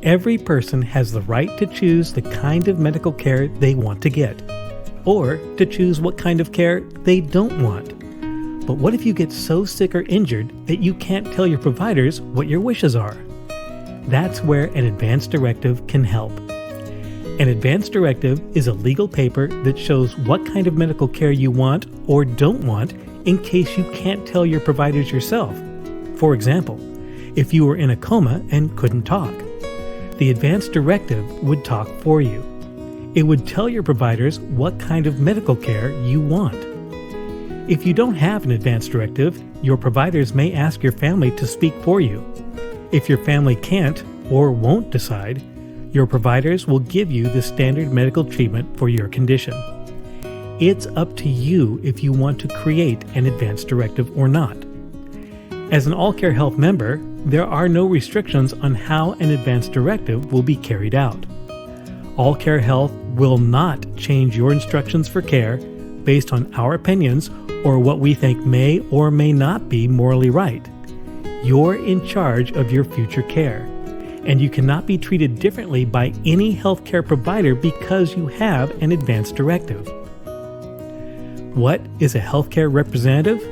Every person has the right to choose the kind of medical care they want to get, or to choose what kind of care they don't want. But what if you get so sick or injured that you can't tell your providers what your wishes are? That's where an Advance Directive can help. An Advance Directive is a legal paper that shows what kind of medical care you want or don't want in case you can't tell your providers yourself. For example, if you were in a coma and couldn't talk, the Advance Directive would talk for you. It would tell your providers what kind of medical care you want. If you don't have an Advance Directive, your providers may ask your family to speak for you. If your family can't or won't decide, your providers will give you the standard medical treatment for your condition. It's up to you if you want to create an Advance Directive or not. As an All-Care Health member, there are no restrictions on how an Advance Directive will be carried out. All-Care Health will not change your instructions for care based on our opinions or what we think may or may not be morally right. You're in charge of your future care, and you cannot be treated differently by any healthcare provider because you have an Advance Directive. What is a healthcare representative?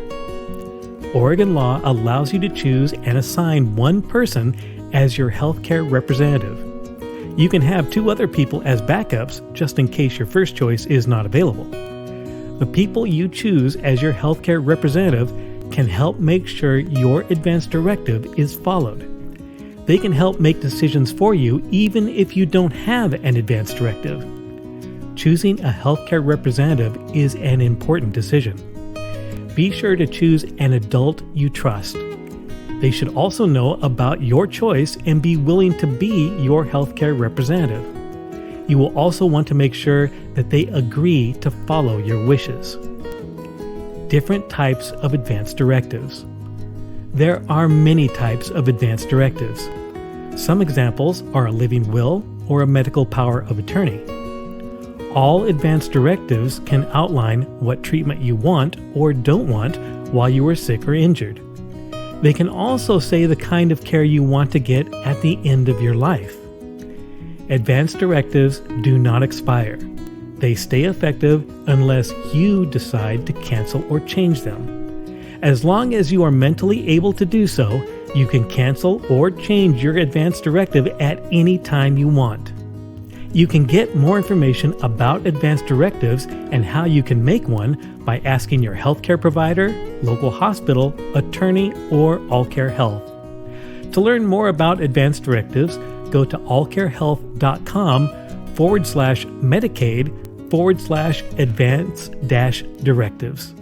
Oregon law allows you to choose and assign one person as your healthcare representative. You can have 2 other people as backups just in case your first choice is not available. The people you choose as your healthcare representative can help make sure your Advance Directive is followed. They can help make decisions for you even if you don't have an Advance Directive. Choosing a healthcare representative is an important decision. Be sure to choose an adult you trust. They should also know about your choice and be willing to be your healthcare representative. You will also want to make sure that they agree to follow your wishes. Different types of Advance Directives. There are many types of Advance Directives. Some examples are a living will or a medical power of attorney. All Advance Directives can outline what treatment you want or don't want while you are sick or injured. They can also say the kind of care you want to get at the end of your life. Advance Directives do not expire. They stay effective unless you decide to cancel or change them. As long as you are mentally able to do so, you can cancel or change your Advance Directive at any time you want. You can get more information about Advance Directives and how you can make one by asking your healthcare provider, local hospital, attorney, or All-Care Health. To learn more about Advance Directives, go to allcarehealth.com/Medicaid/Advance-Directives.